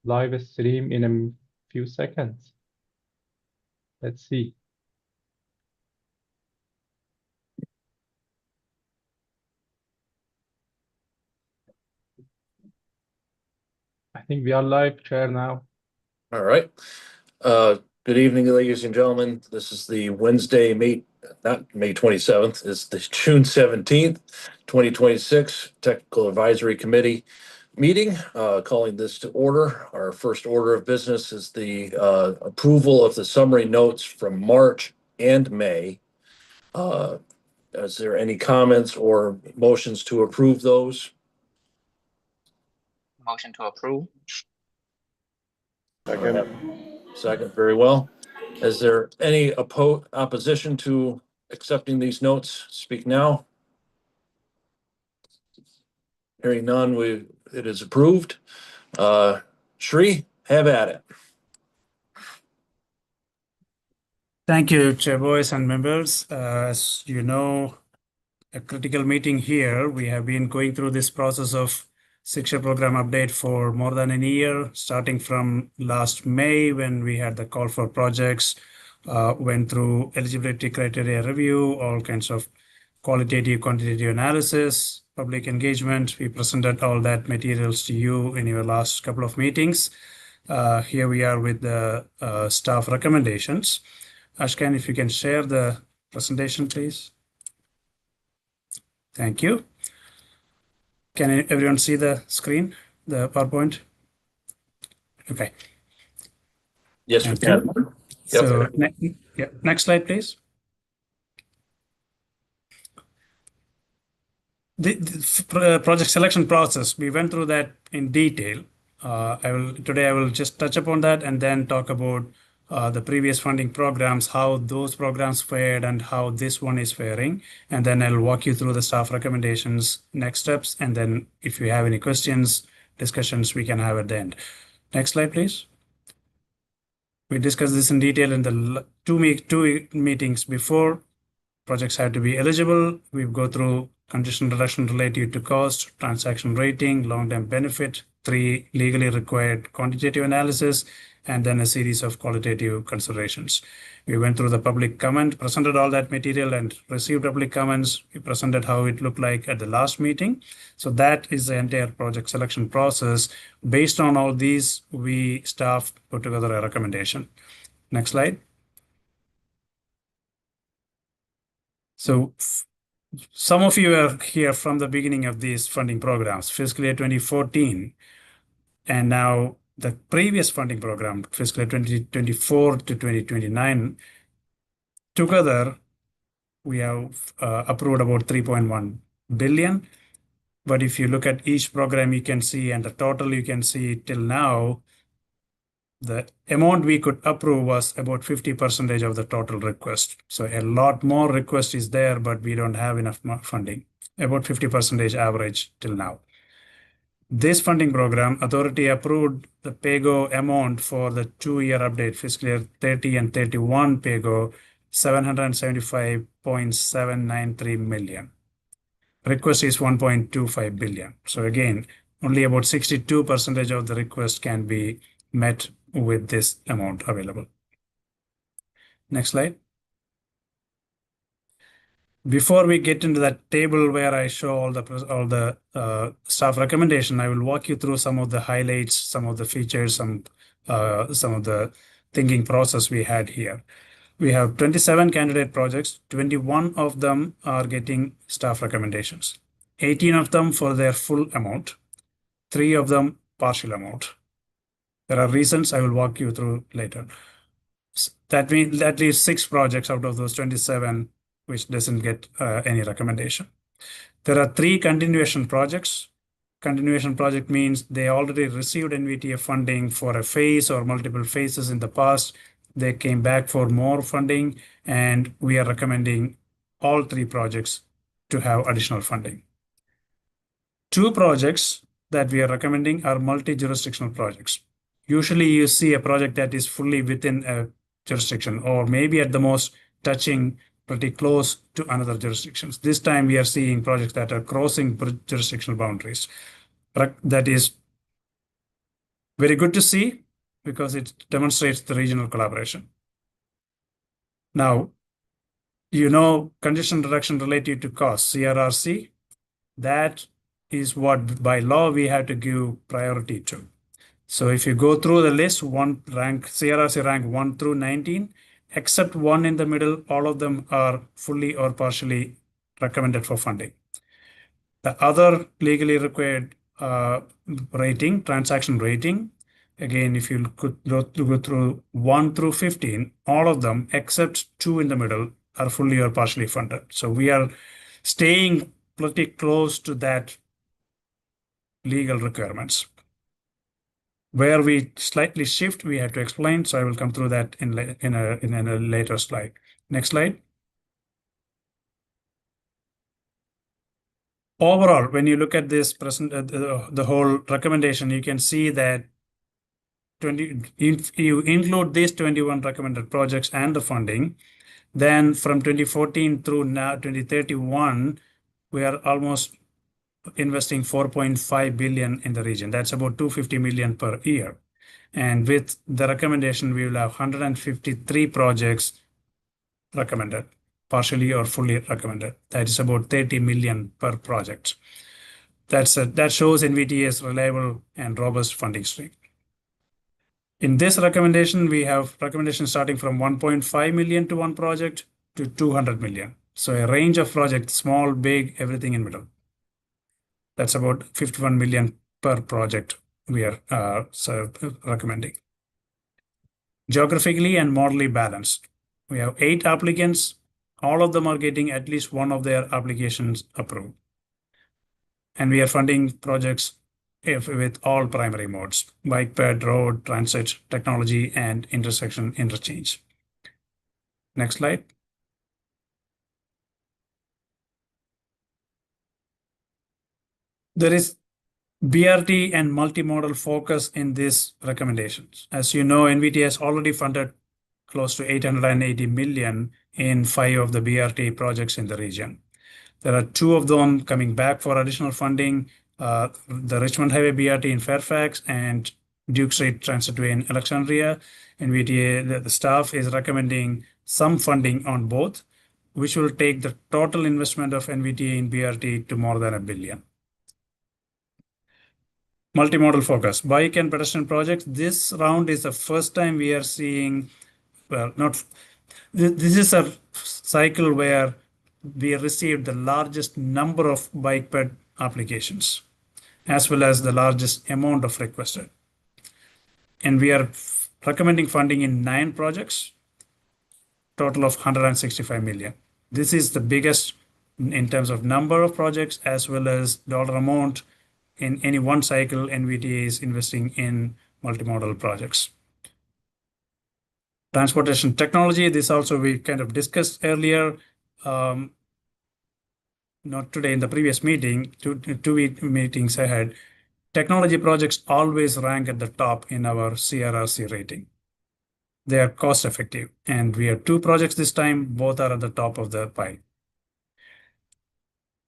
live stream in a few seconds. Let's see. I think we are live, Chair, now. All right. Good evening, ladies and gentlemen. This is the Wednesday, not May 27th, it's the June 17th, 2026 Technical Advisory Committee meeting, calling this to order. Our first order of business is the approval of the summary notes from March and May. Is there any comments or motions to approve those? Motion to approve. Second, very well. Is there any opposition to accepting these notes? Speak now. Hearing none, it is approved. Shri, have at it. Thank you, Chair Boyce and members. As you know, a critical meeting here. We have been going through this process of Shiksha program update for more than a year, starting from last May when we had the call for projects, went through eligibility criteria review, all kinds of qualitative, quantitative analysis, public engagement. We presented all that materials to you in your last couple of meetings. Here we are with the staff recommendations. Ashkan, if you can share the presentation, please. Thank you. Can everyone see the screen, the PowerPoint? Okay. Yes, we can. So next slide, please. The project selection process, we went through that in detail. Today I will just touch upon that and then talk about the previous funding programs, how those programs fared and how this one is faring. And then I'll walk you through the staff recommendations, next steps, and then if you have any questions, discussions, we can have at the end. Next slide, please. We discussed this in detail in the two meetings before. Projects have to be eligible. We go through condition reduction related to cost, transaction rating, long-term benefit, 3 legally required quantitative analysis, and then a series of qualitative considerations. We went through the public comment, presented all that material and received public comments. We presented how it looked like at the last meeting. So that is the entire project selection process. Based on all these, we staff put together a recommendation. Next slide. So some of you are here from the beginning of these funding programs, fiscal year 2014, and now the previous funding program, fiscal year 2024 to 2029, together we have approved about 3.1 billion. But if you look at each program, you can see, and the total you can see till now, the amount we could approve was about 50% of the total request. So a lot more request is there, but we don't have enough funding, about 50% average till now. This funding program, authority approved the PAYGO amount for the 2-year update, fiscal year 30 and 31 PAYGO, 775.793 million. Request is 1.25 billion. So again, only about 62% of the request can be met with this amount available. Next slide. Before we get into that table where I show all the staff recommendation, I will walk you through some of the highlights, some of the features, some of the thinking process we had here. We have 27 candidate projects. 21 of them are getting staff recommendations. 18 of them for their full amount. 3 of them partial amount. There are reasons I will walk you through later. That means that leaves 6 projects out of those 27 which doesn't get any recommendation. There are 3 continuation projects. Continuation project means they already received NVTF funding for a phase or multiple phases in the past. They came back for more funding, and we are recommending all 3 projects to have additional funding. 2 projects that we are recommending are multi-jurisdictional projects. Usually you see a project that is fully within a jurisdiction, or maybe at the most touching pretty close to another jurisdictions. This time we are seeing projects that are crossing jurisdictional boundaries. That is Very good to see because it demonstrates the regional collaboration. Now, condition reduction related to cost, CRRC, that is what by law we have to give priority to. So if you go through the list, CRRC rank 1 through 19, except one in the middle, all of them are fully or partially recommended for funding. The other legally required rating, transaction rating, again, if you could go through 1 through 15, all of them except 2 in the middle are fully or partially funded. So we are staying pretty close to that legal requirements. Where we slightly shift, we have to explain. So I will come through that in a later slide. Next slide. Overall, when you look at this the whole recommendation, you can see that if you include these 21 recommended projects and the funding, then from 2014 through now 2031, we are almost investing 4.5 billion in the region. That's about 250 million per year. And with the recommendation, we will have 153 projects recommended, partially or fully recommended. That is about 30 million per project. That shows NVTA's reliable and robust funding stream. In this recommendation, we have recommendations starting from 1.5 million to one project to 200 million. So a range of projects, small, big, everything in middle. That's about 51 million per project we are recommending. Geographically and modally balanced. We have 8 applicants. All of them are getting at least one of their applications approved. And we are funding projects with all primary modes: bike ped, road, transit, technology, and intersection interchange. Next slide. There is BRT and multimodal focus in these recommendations. As you know, NVTA has already funded close to 880 million in 5 of the BRT projects in the region. There are 2 of them coming back for additional funding, the Richmond Highway BRT in Fairfax and Duke Street Transitway in Alexandria. NVTA, the staff is recommending some funding on both, which will take the total investment of NVTA in BRT to more than $1 billion. Multimodal focus, bike and pedestrian projects. This round is the first time we are seeing, this is a cycle where we received the largest number of bike ped applications, as well as the largest amount of requested. And we are recommending funding in 9 projects, total of 165 million. This is the biggest in terms of number of projects as well as dollar amount in any one cycle. NVTA is investing in multimodal projects. Transportation technology, this also we kind of discussed earlier, not today, in the previous meeting, two meetings ahead. Technology projects always rank at the top in our CRRC rating. They are cost effective, and we have 2 projects this time, both are at the top of the pile.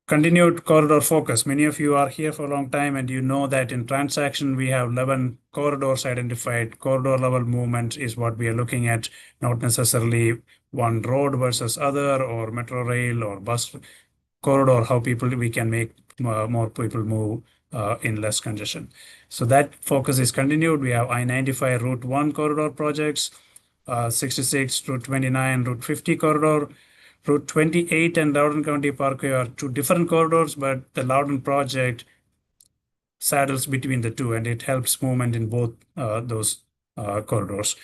Continued corridor focus. Many of you are here for a long time, and you know that in transaction we have 11 corridors identified. Corridor level movement is what we are looking at, not necessarily one road versus other or metro rail or bus corridor, how we can make more people move in less congestion. So that focus is continued. We have I-95 Route 1 corridor projects, 66, Route 29, Route 50 corridor. Route 28 and Loudoun County Parkway are 2 different corridors, but the Loudoun project saddles between the 2, and it helps movement in both those corridors.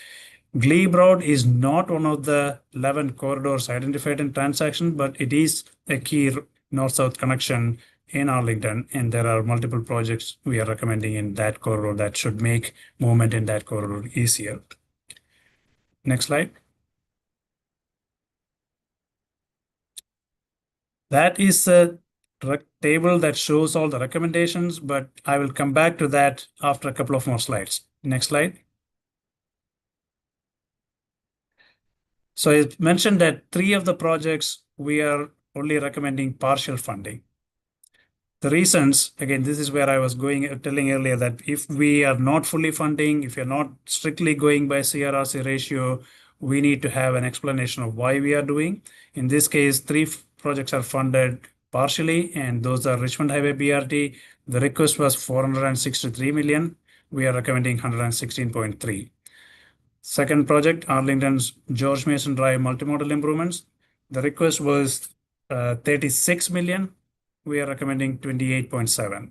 Glebe Road is not one of the 11 corridors identified in transaction, but it is a key north-south connection in Arlington, and there are multiple projects we are recommending in that corridor that should make movement in that corridor easier. Next slide. That is a table that shows all the recommendations, but I will come back to that after a couple of more slides. Next slide. So I mentioned that 3 of the projects we are only recommending partial funding. The reasons, again, this is where I was telling earlier that if we are not fully funding, if you're not strictly going by CRRC ratio, we need to have an explanation of why we are doing. In this case, three projects are funded partially, and those are Richmond Highway BRT. The request was 463 million. We are recommending 116.3. Second project, Arlington's George Mason Drive multimodal improvements. The request was 36 million. We are recommending 28.7.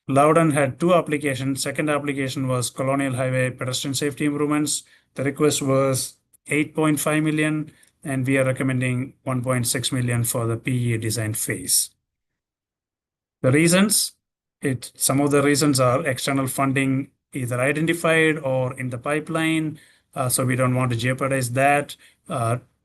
Loudon had two applications. Second application was Colonial Highway pedestrian safety improvements. The request was 8.5 million, and we are recommending 1.6 million for the PEA design phase. The reasons, some of the reasons are external funding either identified or in the pipeline, so we don't want to jeopardize that.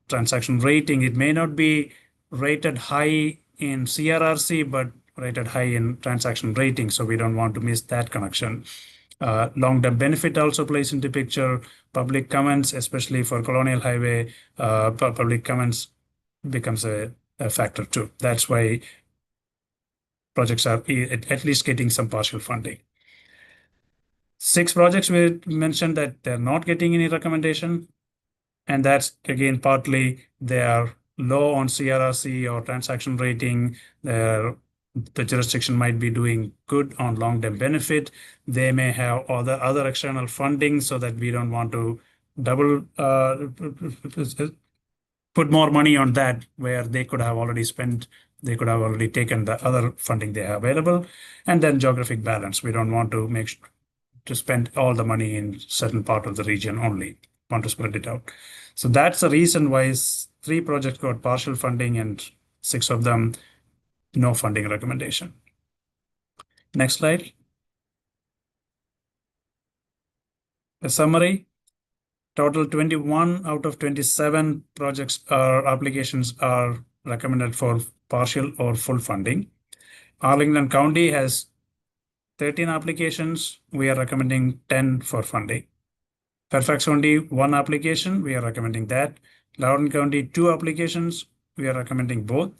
Transaction rating, it may not be rated high in CRRC, but rated high in transaction rating, so we don't want to miss that connection. Long-term benefit also plays into picture. Public comments, especially for Colonial Highway, public comments becomes a factor too. That's why projects are at least getting some partial funding. 6 projects we mentioned that they're not getting any recommendation, and that's again partly they are low on CRRC or transaction rating. The jurisdiction might be doing good on long-term benefit. They may have other external funding, so that we don't want to double put more money on that where they could have already spent. They could have already taken the other funding they have available. And then geographic balance. We don't want to spend all the money in certain part of the region only. Want to spread it out. So that's the reason why 3 projects got partial funding and 6 of them no funding recommendation. Next slide. A summary. Total 21 out of 27 projects or applications are recommended for partial or full funding. Arlington County has 13 applications. We are recommending 10 for funding. Fairfax County, 1 application. We are recommending that. Loudoun County, 2 applications. We are recommending both.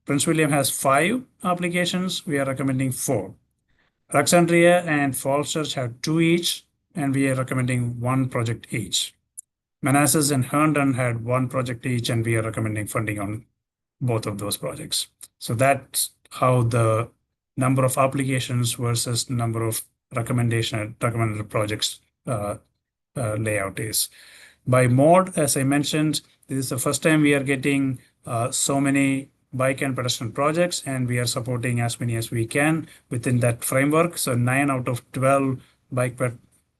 Prince William has 5 applications. We are recommending 4. Alexandria and Falls Church have 2 each, and we are recommending 1 project each. Manassas and Herndon had 1 project each, and we are recommending funding on both of those projects. So that's how the number of applications versus number of recommended projects layout is. By mode, as I mentioned, this is the first time we are getting so many bike and pedestrian projects, and we are supporting as many as we can within that framework. So 9 out of 12 bike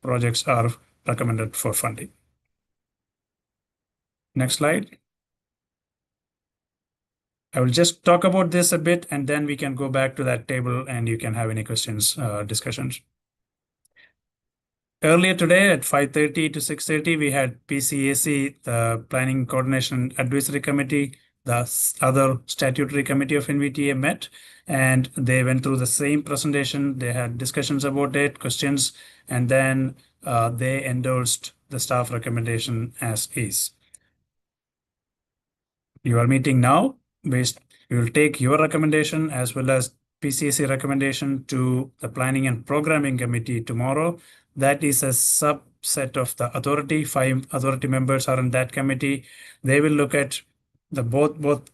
projects are recommended for funding. Next slide. I will just talk about this a bit, and then we can go back to that table and you can have any questions, discussions. Earlier today at 5:30 to 6:30, we had PCAC, the Planning Coordination Advisory Committee, the other statutory committee of NVTA met, and they went through the same presentation. They had discussions about it, questions, and then they endorsed the staff recommendation as is. You are meeting now. We will take your recommendation as well as PCAC recommendation to the Planning and Programming Committee tomorrow. That is a subset of the authority. 5 authority members are in that committee. They will look at the both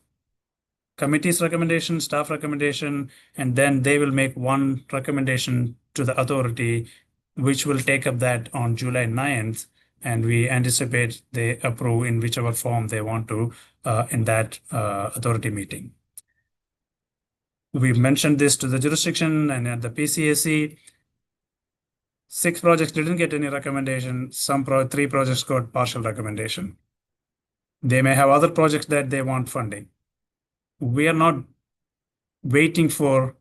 committee's recommendation, staff recommendation, and then they will make one recommendation to the authority, which will take up that on July 9th. And we anticipate they approve in whichever form they want to in that authority meeting. We've mentioned this to the jurisdiction and at the PCAC. 6 projects didn't get any recommendation. 3 projects got partial recommendation. They may have other projects that they want funding. We are not waiting for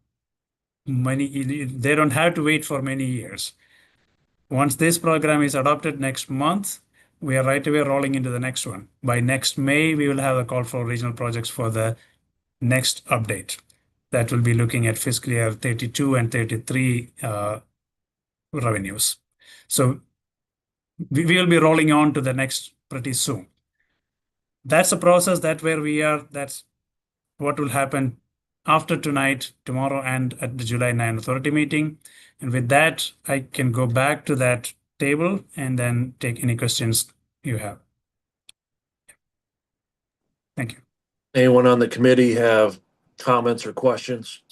they don't have to wait for many years. Once this program is adopted next month, we are right away rolling into the next one. By next May, we will have a call for regional projects for the next update. That will be looking at fiscal year 32 and 33 revenues. So we will be rolling on to the next pretty soon. That's the process. That's where we are. That's what will happen after tonight, tomorrow, and at the July 9 authority meeting. And with that, I can go back to that table and then take any questions you have. Thank you. Anyone on the committee have comments or questions?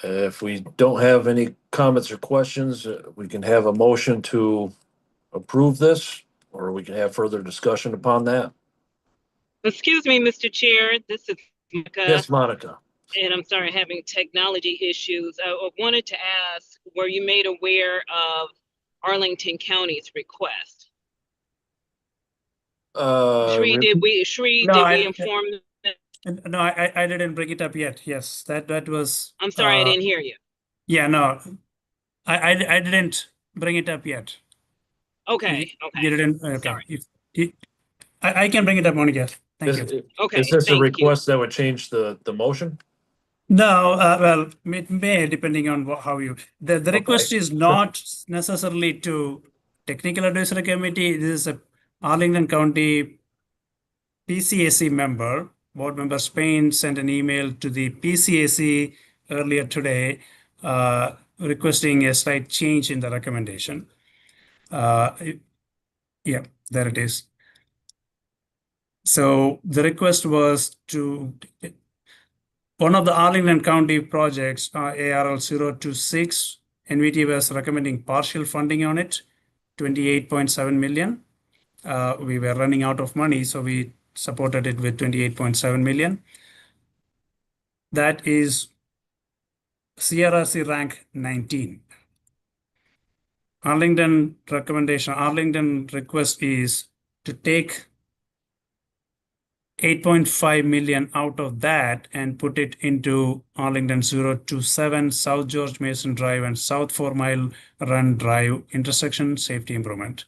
If we don't have any comments or questions, we can have a motion to approve this, or we can have further discussion upon that. Excuse me, Mr. Chair, this is Monica, Yes, Monica. and I'm sorry, having technology issues. I wanted to ask, were you made aware of Arlington County's request? Shri, did we inform them? No, I didn't bring it up yet. Yes, that was. I'm sorry, I didn't hear you. Yeah, no, I didn't bring it up yet. Okay, You okay, didn't. Okay. sorry. I can bring it up, Monica. Thank you. Okay, Is this a thank you. request that would change the motion? No, well, it may, depending on how you, the request is not necessarily to technical advisory committee. This is a Arlington County PCAC member, board member Spain sent an email to the PCAC earlier today, requesting a slight change in the recommendation. Yeah, there it is. So the request was to one of the Arlington County projects, ARL 026, NVT was recommending partial funding on it, 28.7 million. We were running out of money, so we supported it with 28.7 million. That is CRRC rank 19. Arlington request is to take 8.5 million out of that and put it into Arlington 027 South George Mason Drive and South 4 Mile Run Drive intersection safety improvement.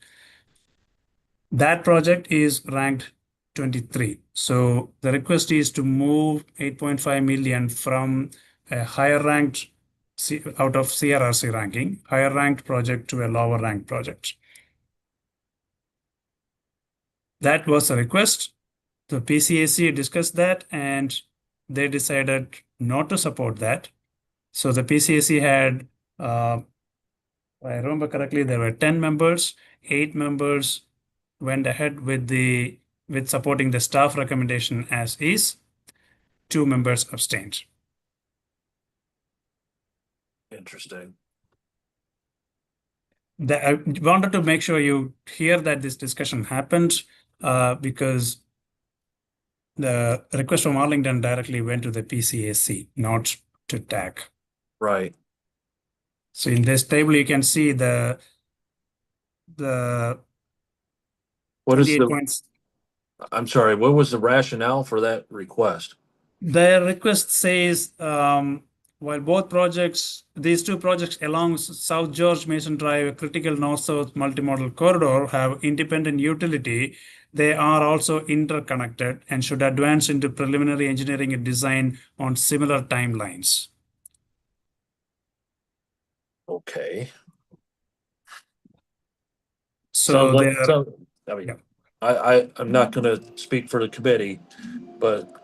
That project is ranked 23. So the request is to move 8.5 million from a higher ranked out of CRRC ranking, higher ranked project to a lower ranked project. That was a request. The PCAC discussed that and they decided not to support that. So the PCAC had, if I remember correctly, there were 10 members, 8 members went ahead with supporting the staff recommendation as is, 2 members abstained. Interesting. I wanted to make sure you hear that this discussion happened because the request from Arlington directly went to the PCAC, not to TAC. Right. So in this table, you can see the What is 28 points. I'm sorry, what was the rationale for that request? The request says, while these two projects along South George Mason Drive, a critical north-south multimodal corridor, have independent utility, they are also interconnected and should advance into preliminary engineering and design on similar timelines. Okay. So I'm not gonna speak for the committee, but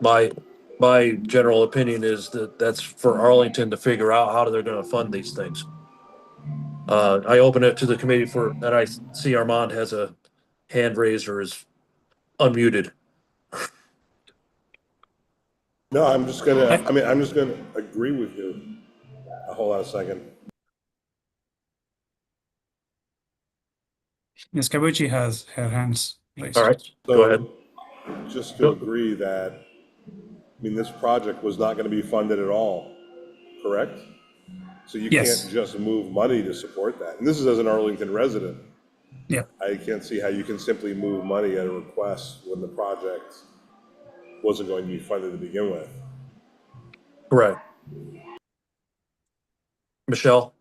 my general opinion is that that's for Arlington to figure out how they're gonna fund these things. I open it to the committee and I see Armand has a hand raised or is unmuted. No, I'm just gonna agree with you. Hold on a second. Ms. Kabuchi has her hands raised. All right, go ahead. Just to agree that, this project was not gonna be funded at all, correct? So you Yes. can't just move money to support that. And this is as an Arlington resident. Yeah. I can't see how you can simply move money at a request when the project wasn't going to be funded to begin with. Correct. Michelle?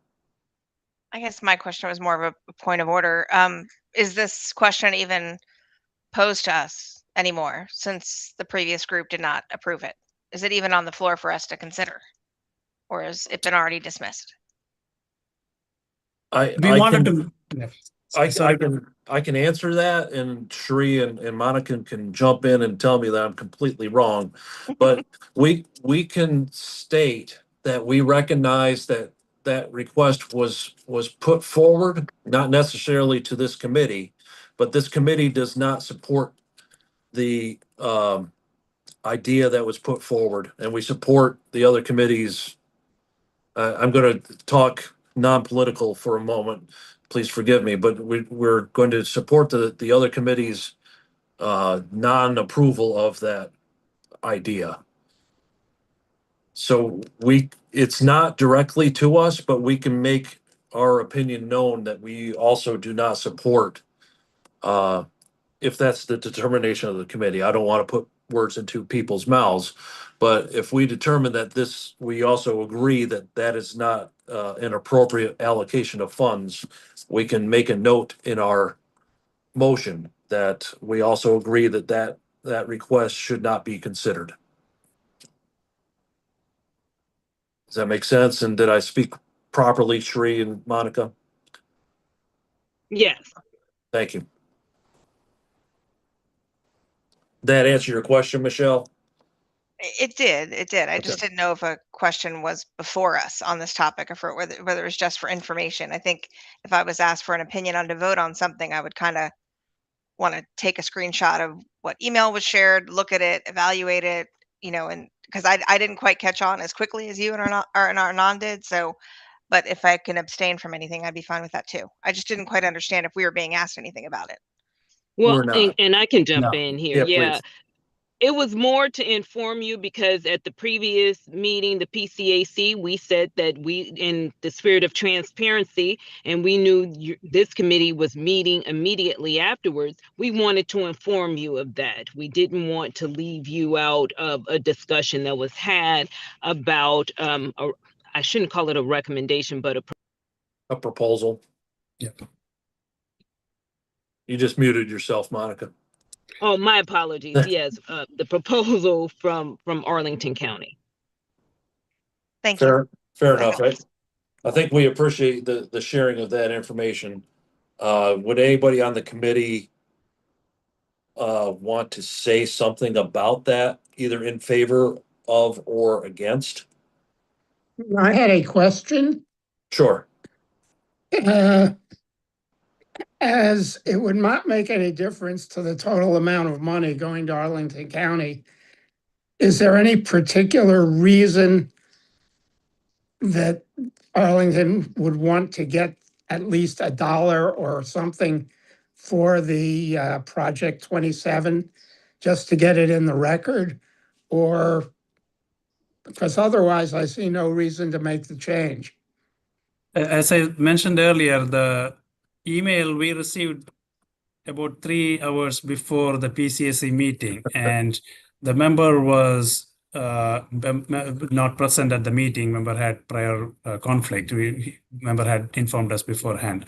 I guess my question was more of a point of order. Is this question even posed to us anymore since the previous group did not approve it? Is it even on the floor for us to consider? Or has it been already dismissed? We wanted to. I can answer that, and Sheree and Monica can jump in and tell me that I'm completely wrong. But we can state that we recognize that that request was put forward, not necessarily to this committee, but this committee does not support the idea that was put forward, and we support the other committees. I'm going to talk non-political for a moment. Please forgive me, but we're going to support the other committees' non-approval of that idea. So it's not directly to us, but we can make our opinion known that we also do not support, if that's the determination of the committee. I don't want to put words into people's mouths, but if we determine that we also agree that that is not an appropriate allocation of funds, we can make a note in our motion that we also agree that that request should not be considered. Does that make sense? And did I speak properly, Sheree and Monica? Yes. Thank you. That answer your question, Michelle? It did. I just Okay. didn't know if a question was before us on this topic or for whether it was just for information. I think if I was asked for an opinion on to vote on something, I would kind of want to take a screenshot of what email was shared, look at it, evaluate it, and because I didn't quite catch on as quickly as you and Arnon did. So, but if I can abstain from anything, I'd be fine with that too. I just didn't quite understand if we were being asked anything about it. Well, We're not. and I can jump No. in here. Yeah, Yeah. please. It was more to inform you because at the previous meeting, the PCAC, we said that we, in the spirit of transparency, and we knew this committee was meeting immediately afterwards, we wanted to inform you of that. We didn't want to leave you out of a discussion that was had about, I shouldn't call it a recommendation, but A proposal. Yep. You just muted yourself, Monica. oh, my apologies. Yes, the proposal from Arlington County. Thank you. Fair enough. I think we appreciate the sharing of that information. Would anybody on the committee want to say something about that, either in favor of or against? I had a question, Sure. as it would not make any difference to the total amount of money going to Arlington County. Is there any particular reason that Arlington would want to get at least $1 or something for the Project 27, just to get it in the record? Or, because otherwise I see no reason to make the change. As I mentioned earlier, the email we received about 3 hours before the PCAC meeting, and the member was not present at the meeting. Member had prior conflict. Member had informed us beforehand.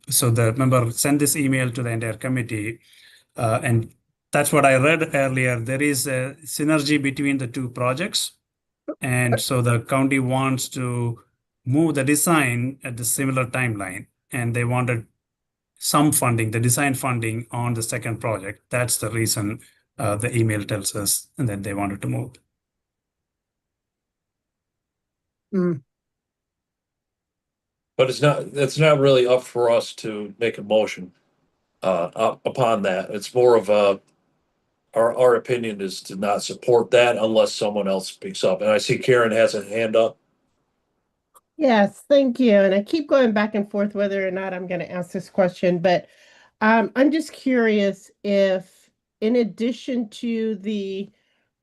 So the member sent this email to the entire committee, and that's what I read earlier. There is a synergy between the two projects, and so the county wants to move the design at the similar timeline, and they wanted some funding, the design funding on the second project. That's the reason the email tells us that they wanted to move. But it's not really up for us to make a motion upon that. It's more of our opinion is to not support that unless someone else speaks up. And I see Karen has a hand up. Yes, thank you. And I keep going back and forth whether or not I'm going to ask this question, but I'm just curious if, in addition to the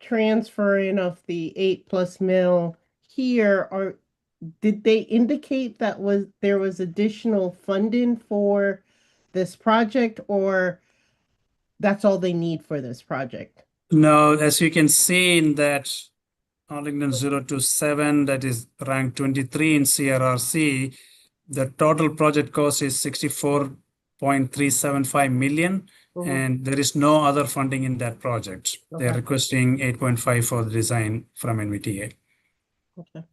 transferring of the 8+ mil here, or did they indicate that there was additional funding for this project, or that's all they need for this project? No, as you can see in that Arlington 027, that is ranked 23 in CRRC, the total project cost is 64.375 million, and there is no other funding in that project. They're Okay. requesting 8.5 for the design from NVTA. Okay.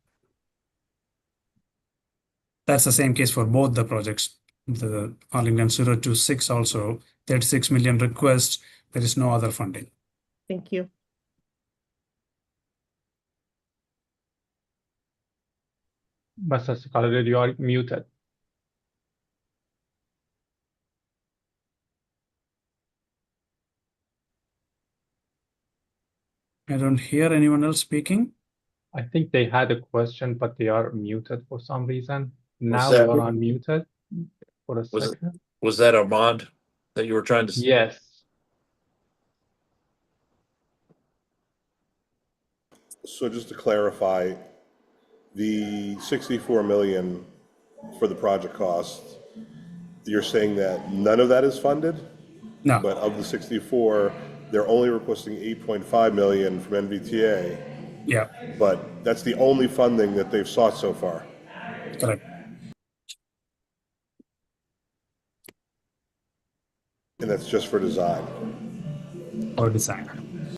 That's the same case for both the projects, the Arlington 026 also, 36 million request. There is no other funding. Thank you. Mr. Scarlett, you are muted. I don't hear anyone else speaking. I think they had a question, but they are muted for some reason. Now that- you are unmuted for a Was it- second. Was that Armand that you were trying to? Yes. So just to clarify, the 64 million for the project cost, you're saying that none of that is funded? No, But of the 64, they're only requesting 8.5 million from NVTA, yeah, but that's the only funding that they've sought so far. correct. And that's just for design. Or design.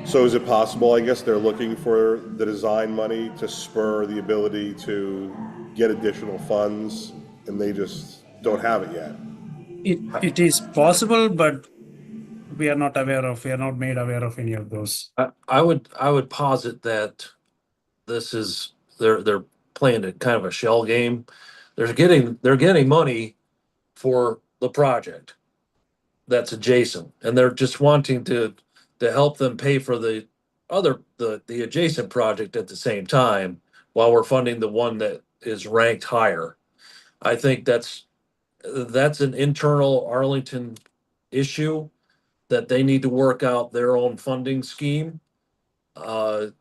So is it possible, I guess they're looking for the design money to spur the ability to get additional funds and they just don't have it yet? It is possible, but we are not made aware of any of those. I would posit that this is, they're playing a kind of a shell game. They're getting money for the project that's adjacent, and they're just wanting to help them pay for the adjacent project at the same time while we're funding the one that is ranked higher. I think that's an internal Arlington issue that they need to work out their own funding scheme. And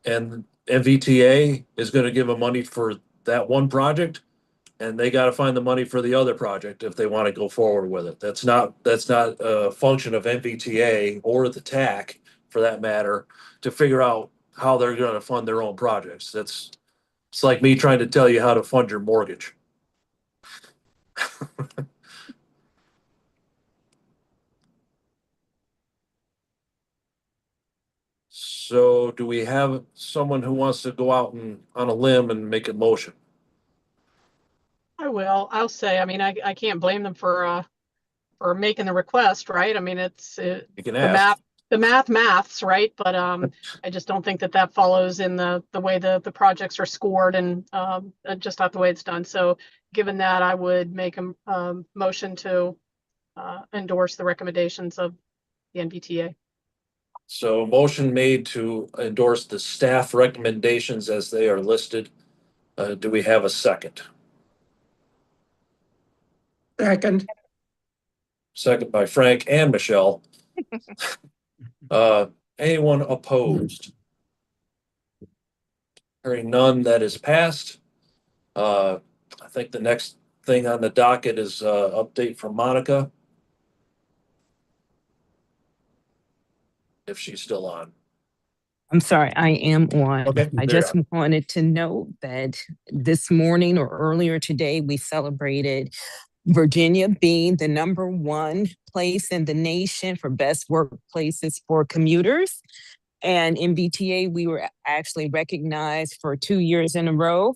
MVTA is going to give them money for that one project, and they got to find the money for the other project if they want to go forward with it. That's not a function of MVTA or the TAC, for that matter, to figure out how they're going to fund their own projects. It's like me trying to tell you how to fund your mortgage. So do we have someone who wants to go out and on a limb and make a motion? I will. I'll say, I mean, I can't blame them for making the request, right? I mean, You can the ask. maths, right? But I just don't think that follows in the way the projects are scored and just not the way it's done. So given that, I would make a motion to endorse the recommendations of the NVTA. So motion made to endorse the staff recommendations as they are listed. Do we have a second? Second, Second by Frank and Michelle. Anyone opposed? Hearing none, that is passed. I think the next thing on the docket is update from Monica. If she's still on. I'm sorry, I am on. Okay, I there you just wanted to note that this morning or earlier today, we celebrated Virginia being the #1 place in the nation for best workplaces for commuters. And in MVTA, we were actually recognized for 2 years in a row.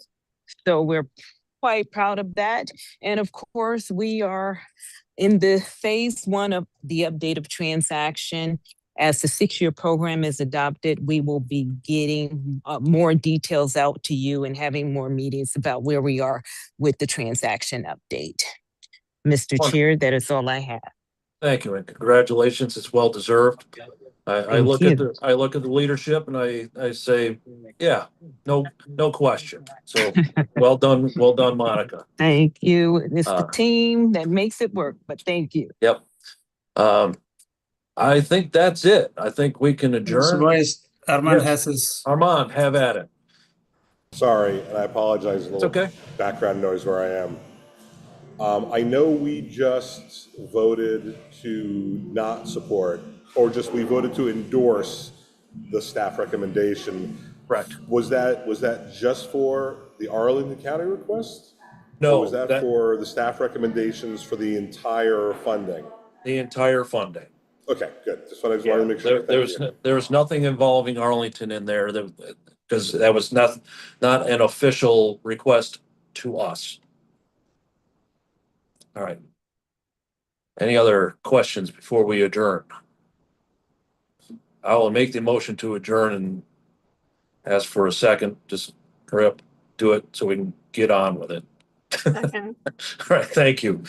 So we're quite proud of that. And of course, we are in the phase 1 of the update of transaction. As the 6-year program is adopted, we will be getting more details out to you and having more meetings about where we are with the transaction update. Mr. Wonderful. Chair, that is all I have. Thank you, and congratulations. It's well deserved. I Thank look you. at the leadership and I say, yeah, no question. So well done, Monica. Thank you. It's the Uh, team that makes it work, but thank you. Yep. I think that's it. I think we can adjourn. Supervised, Armand Yes. has his. Armand, have at it. Sorry, and I apologize, a It's little okay. background noise where I am. I know we just voted to not support, or just we voted to endorse the staff recommendation. Correct. Was that just for the Arlington County request? No, Or was that for the staff recommendations for the entire funding? the entire funding. Okay, good. Just wanted to make sure. Thank you. There was nothing involving Arlington in there because that was not an official request to us. All right. Any other questions before we adjourn? I will make the motion to adjourn and ask for a second. Just hurry up, do it so we can get on with it. Second. All right, thank you.